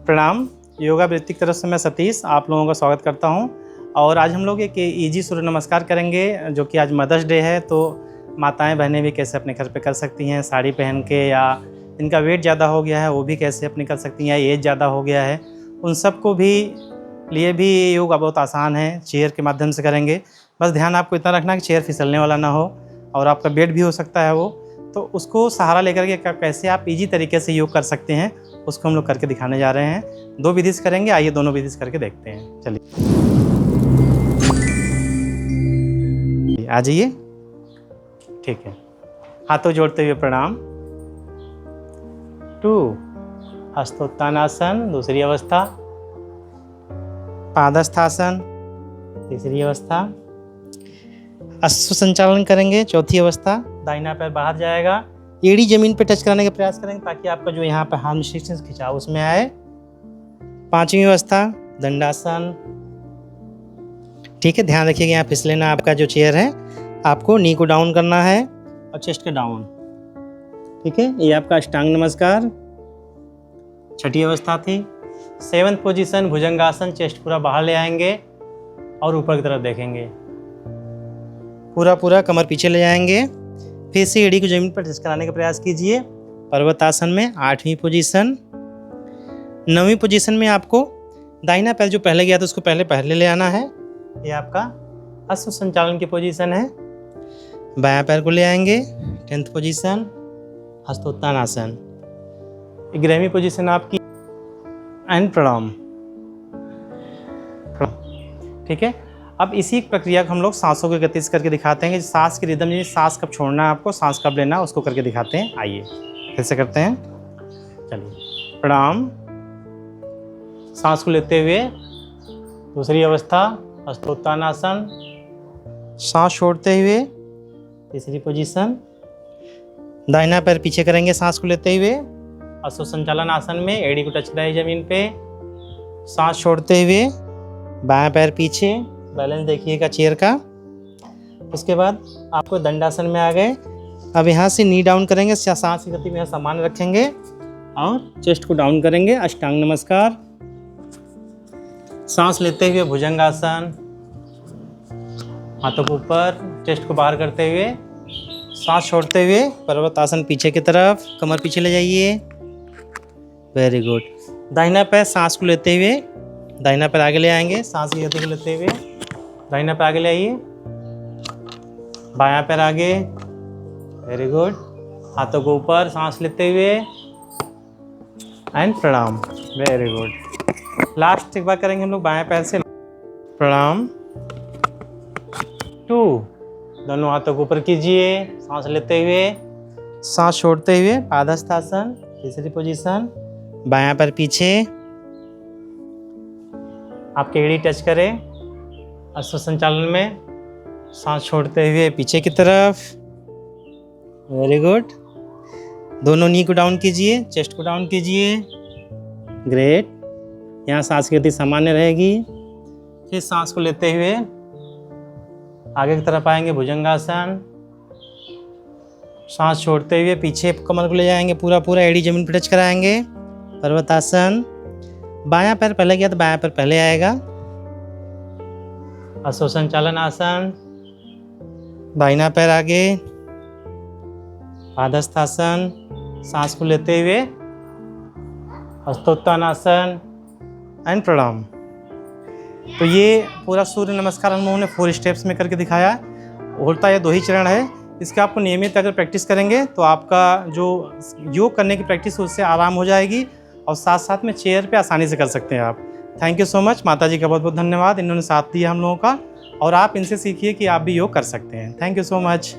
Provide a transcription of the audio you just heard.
प्रणाम। योगा वृत्तिक तरफ से मैं सतीश आप लोगों का स्वागत करता हूं। और आज हम लोग एक इजी सूर्य नमस्कार करेंगे, जो कि आज मदर्स डे है। तो माताएं बहनें भी कैसे अपने घर पे कर सकती हैं साड़ी पहन के, या जिनका वेट ज़्यादा हो गया है वो भी कैसे अपनी कर सकती हैं, या एज ज़्यादा हो गया है उन सबको भी लिए भी योगा बहुत आसान है। चेयर के माध्यम से करेंगे। बस ध्यान आपको इतना रखना कि चेयर फिसलने वाला ना हो, और आपका बेड भी हो सकता है वो, तो उसको सहारा लेकर के कैसे आप इजी तरीके से योग कर सकते हैं उसको हम लोग करके दिखाने जा रहे हैं। 2 विधि से करेंगे, आइए दोनों विधि से करके देखते हैं। चलिए आ जाइए। ठीक है, हाथों जोड़ते हुए प्रणाम। 2 हस्तोत्थानासन, दूसरी अवस्था। पादस्थासन, तीसरी अवस्था। अश्व संचालन करेंगे, चौथी अवस्था। दाहिना पैर बाहर जाएगा, एड़ी जमीन पे टच कराने का प्रयास करेंगे ताकि आपका जो यहाँ पे हाथ में खिंचाव उसमें आए। 5वीं अवस्था दंडासन। ठीक है, ध्यान रखिएगा यहाँ फिसले ना। आपका जो चेयर है आपको नी को डाउन करना है और चेस्ट के डाउन। ठीक है, ये आपका अष्टांग नमस्कार 6ठी अवस्था थी। 7th पोजीशन भुजंगासन। चेस्ट पूरा बाहर ले आएंगे और ऊपर की तरफ देखेंगे, पूरा कमर पीछे ले जाएंगे। फिर से एड़ी को जमीन पर टच कराने का प्रयास कीजिए। पर्वतासन में 8वीं पोजीशन। 9वीं पोजीशन में आपको दाहिना पैर जो पहले गया था उसको पहले ले आना है। ये आपका अश्व संचालन की पोजीशन है। बायां पैर को ले आएंगे, 10th पोजीशन हस्तोत्थानासन। 11वीं पोजीशन आपकी एंड प्रणाम। ठीक है, अब इसी प्रक्रिया को हम लोग सांसों की गति से करके दिखाते हैं कि सांस की रिदम, सांस कब छोड़ना है आपको, सांस कब लेना है, उसको करके दिखाते हैं। आइए फिर से करते हैं। चलिए प्रणाम। सांस को लेते हुए दूसरी अवस्था हस्तोत्थानासन। सांस छोड़ते हुए तीसरी पोजीशन। दाहिना पैर पीछे करेंगे सांस को लेते हुए। अश्व संचालन आसन में एड़ी को टच कराइए जमीन पे। सांस छोड़ते हुए बायां पैर पीछे, बैलेंस देखिएगा चेयर का। उसके बाद आपको दंडासन में आ गए। अब यहाँ से नी डाउन करेंगे, सांस की गति में समान रखेंगे और चेस्ट को डाउन करेंगे। अष्टांग नमस्कार। सांस लेते हुए भुजंगासन, हाथों को ऊपर, चेस्ट को बाहर करते हुए। सांस छोड़ते हुए पर्वतासन पीछे की तरफ, कमर पीछे ले जाइए। Very good. दाहिना पैर सांस को लेते हुए दाहिना पैर आगे ले आएंगे, सांस की गति को लेते हुए दाहिना पैर आगे ले आइए। बायां पैर आगे। Very good. हाथों को ऊपर, सांस लेते हुए एंड प्रणाम। Very good. लास्ट एक बार करेंगे हम लोग बायां पैर से प्रणाम। 2 दोनों हाथों को ऊपर कीजिए, सांस लेते हुए, सांस छोड़ते हुए पादस्थासन, तीसरी पोजीशन। बायां पैर पीछे, आपके एड़ी टच करें अश्व संचालन में। सांस छोड़ते हुए पीछे की तरफ। Very good. दोनों नी को डाउन कीजिए, चेस्ट को डाउन कीजिए। ग्रेट। यहाँ सांस की गति सामान्य रहेगी। फिर सांस को लेते हुए आगे की तरफ आएंगे, भुजंगासन। सांस छोड़ते हुए पीछे कमर को ले जाएंगे, पूरा एड़ी जमीन पर टच कराएंगे। पर्वतासन। बायां पैर पहले गया तो बायां पैर पहले आएगा। अश्व संचालन आसन। दाहिना पैर आगे, पादस्थासन। सांस को लेते हुए हस्तोत्थानासन एंड प्रणाम। तो ये पूरा सूर्य नमस्कार हम लोगों ने 4 स्टेप्स में करके दिखाया। होता है 2 ही चरण है। इसका आपको नियमित अगर प्रैक्टिस करेंगे तो आपका जो योग करने की प्रैक्टिस उससे आराम हो जाएगी, और साथ साथ में चेयर पे आसानी से कर सकते हैं आप। Thank you so much. माता जी का बहुत बहुत धन्यवाद, इन्होंने साथ दिया हम लोगों का, और आप इनसे सीखिए कि आप भी योग कर सकते हैं। Thank you so much.